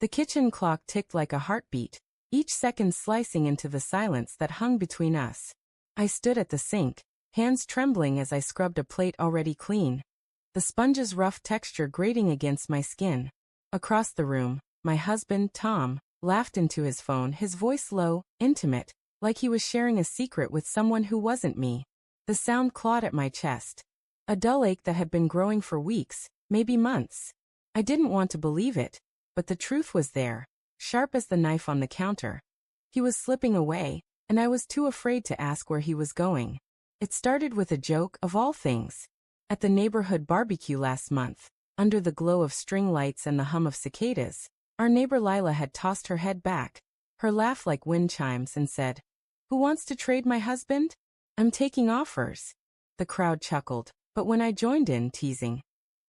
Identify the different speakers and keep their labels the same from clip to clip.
Speaker 1: The kitchen clock ticked like a heartbeat, each second slicing into the silence that hung between us. I stood at the sink, hands trembling as I scrubbed a plate already clean, the sponge's rough texture grating against my skin. Across the room, my husband, Tom, laughed into his phone, his voice low, intimate, like he was sharing a secret with someone who wasn't me. The sound clawed at my chest. A dull ache that had been growing for weeks, maybe months. I didn't want to believe it, but the truth was there, sharp as the knife on the counter. He was slipping away, and I was too afraid to ask where he was going. It started with a joke, of all things. At the neighborhood barbecue last month, under the glow of string lights and the hum of cicadas, our neighbor Lila had tossed her head back, her laugh like wind chimes, and said, "Who wants to trade my husband? I'm taking offers." The crowd chuckled, but when I joined in, teasing,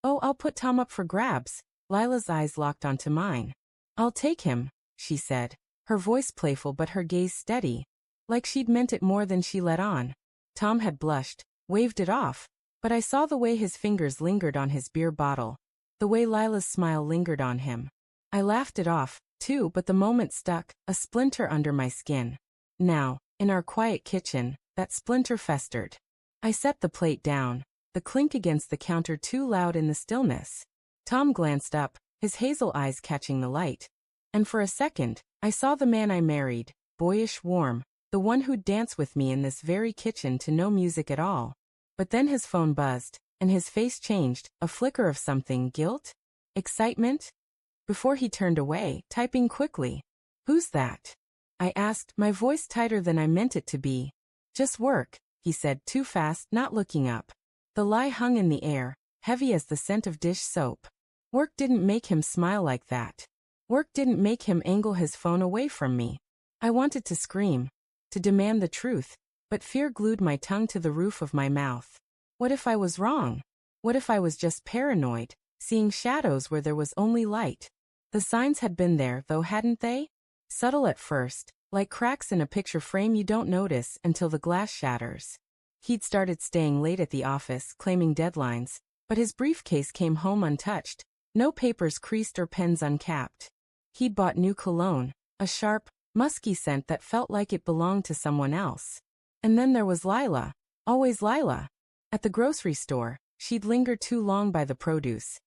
Speaker 1: "Oh, I'll put Tom up for grabs," Lila's eyes locked onto mine. "I'll take him," she said, her voice playful but her gaze steady, like she'd meant it more than she let on. Tom had blushed, waved it off, but I saw the way his fingers lingered on his beer bottle, the way Lila's smile lingered on him. I laughed it off, too, but the moment stuck, a splinter under my skin. Now, in our quiet kitchen, that splinter festered. I set the plate down, the clink against the counter too loud in the stillness. Tom glanced up, his hazel eyes catching the light. And for a second, I saw the man I married, boyish, warm, the one who'd dance with me in this very kitchen to no music at all. But then his phone buzzed, and his face changed, a flicker of something, guilt? Excitement? Before he turned away, typing quickly. "Who's that?" I asked, my voice tighter than I meant it to be. "Just work," he said, too fast, not looking up. The lie hung in the air, heavy as the scent of dish soap. Work didn't make him smile like that. Work didn't make him angle his phone away from me. I wanted to scream, to demand the truth, but fear glued my tongue to the roof of my mouth. What if I was wrong? What if I was just paranoid, seeing shadows where there was only light? The signs had been there, though, hadn't they? Subtle at first, like cracks in a picture frame you don't notice until the glass shatters. He'd started staying late at the office, claiming deadlines, but his briefcase came home untouched, no papers creased or pens uncapped. He'd bought new cologne, a sharp, musky scent that felt like it belonged to someone else. And then there was Lila, always Lila. At the grocery store, she'd linger too long by the produce,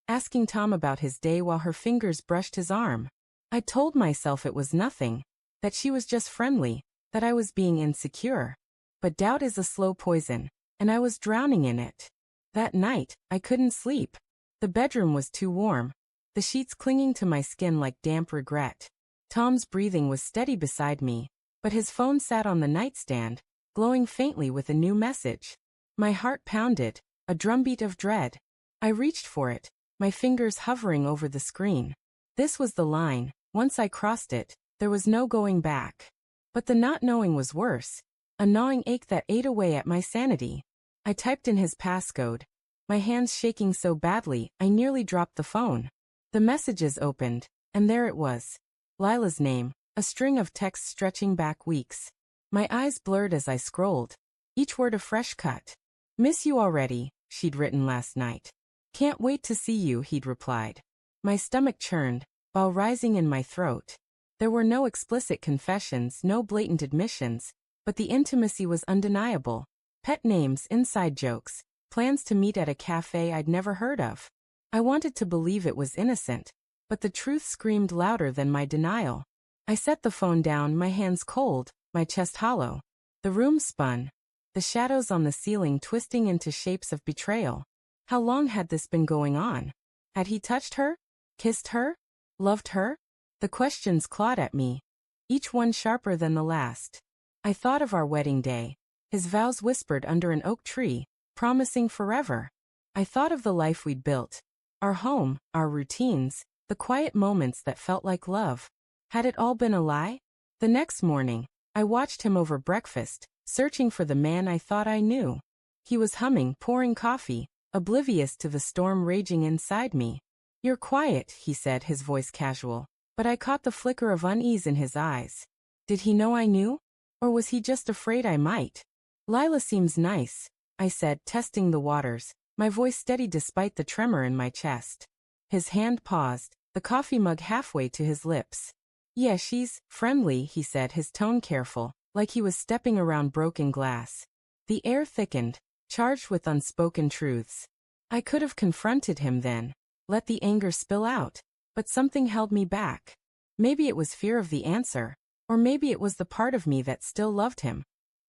Speaker 1: asking Tom about his day while her fingers brushed his arm. I told myself it was nothing, that she was just friendly, that I was being insecure. But doubt is a slow poison, and I was drowning in it. That night, I couldn't sleep. The bedroom was too warm, the sheets clinging to my skin like damp regret. Tom's breathing was steady beside me, but his phone sat on the nightstand, glowing faintly with a new message. My heart pounded, a drumbeat of dread. I reached for it, my fingers hovering over the screen. This was the line. Once I crossed it, there was no going back. But the not knowing was worse, a gnawing ache that ate away at my sanity. I typed in his passcode, my hands shaking so badly I nearly dropped the phone. The messages opened, and there it was. Lila's name, a string of texts stretching back weeks. My eyes blurred as I scrolled, each word a fresh cut. "Miss you already," she'd written last night. "Can't wait to see you," he'd replied. My stomach churned, while rising in my throat. There were no explicit confessions, no blatant admissions, but the intimacy was undeniable. Pet names, inside jokes, plans to meet at a cafe I'd never heard of. I wanted to believe it was innocent, but the truth screamed louder than my denial. I set the phone down, my hands cold, my chest hollow. The room spun, the shadows on the ceiling twisting into shapes of betrayal. How long had this been going on? Had he touched her? Kissed her? Loved her? The questions clawed at me, each one sharper than the last. I thought of our wedding day, his vows whispered under an oak tree, promising forever. I thought of the life we'd built, our home, our routines, the quiet moments that felt like love. Had it all been a lie? The next morning, I watched him over breakfast, searching for the man I thought I knew. He was humming, pouring coffee, oblivious to the storm raging inside me. "You're quiet," he said, his voice casual, but I caught the flicker of unease in his eyes. Did he know I knew? Or was he just afraid I might? "Lila seems nice," I said, testing the waters, my voice steady despite the tremor in my chest. His hand paused, the coffee mug halfway to his lips. Yeah, she's friendly, he said, his tone careful, like he was stepping around broken glass. The air thickened, charged with unspoken truths. I could have confronted him then, let the anger spill out, but something held me back. Maybe it was fear of the answer, or maybe it was the part of me that still loved him,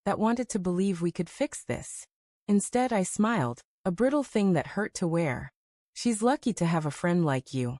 Speaker 1: that wanted to believe we could fix this. Instead, I smiled, a brittle thing that hurt to wear. She's lucky to have a friend like you,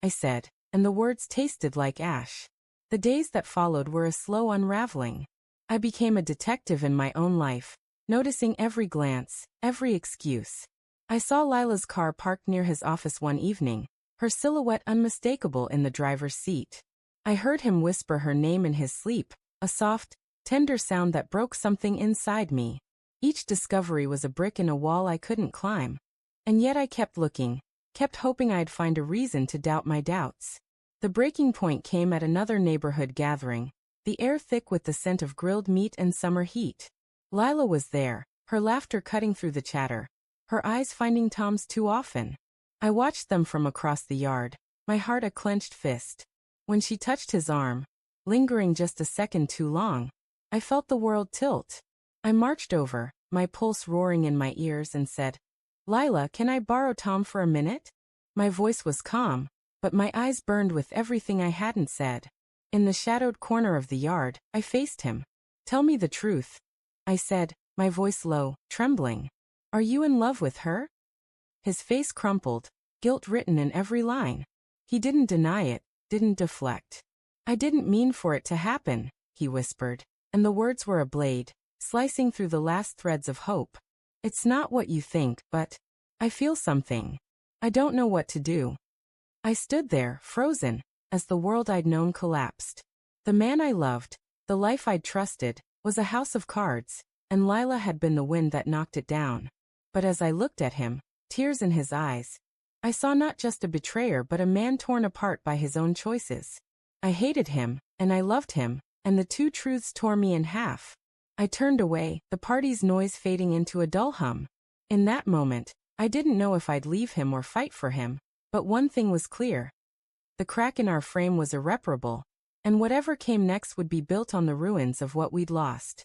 Speaker 1: I said, and the words tasted like ash. The days that followed were a slow unraveling. I became a detective in my own life, noticing every glance, every excuse. I saw Lila's car parked near his office one evening, her silhouette unmistakable in the driver's seat. I heard him whisper her name in his sleep, a soft, tender sound that broke something inside me. Each discovery was a brick in a wall I couldn't climb. And yet I kept looking, kept hoping I'd find a reason to doubt my doubts. The breaking point came at another neighborhood gathering, the air thick with the scent of grilled meat and summer heat. Lila was there, her laughter cutting through the chatter, her eyes finding Tom's too often. I watched them from across the yard, my heart a clenched fist. When she touched his arm, lingering just a second too long, I felt the world tilt. I marched over, my pulse roaring in my ears, and said, "Lila, can I borrow Tom for a minute?" My voice was calm, but my eyes burned with everything I hadn't said. In the shadowed corner of the yard, I faced him. "Tell me the truth," I said, my voice low, trembling. "Are you in love with her?" His face crumpled, guilt written in every line. He didn't deny it, didn't deflect. "I didn't mean for it to happen," he whispered, and the words were a blade, slicing through the last threads of hope. "It's not what you think, but I feel something. I don't know what to do." I stood there, frozen, as the world I'd known collapsed. The man I loved, the life I'd trusted, was a house of cards, and Lila had been the wind that knocked it down. But as I looked at him, tears in his eyes, I saw not just a betrayer but a man torn apart by his own choices. I hated him, and I loved him, and the two truths tore me in half. I turned away, the party's noise fading into a dull hum. In that moment, I didn't know if I'd leave him or fight for him, but one thing was clear. The crack in our frame was irreparable, and whatever came next would be built on the ruins of what we'd lost.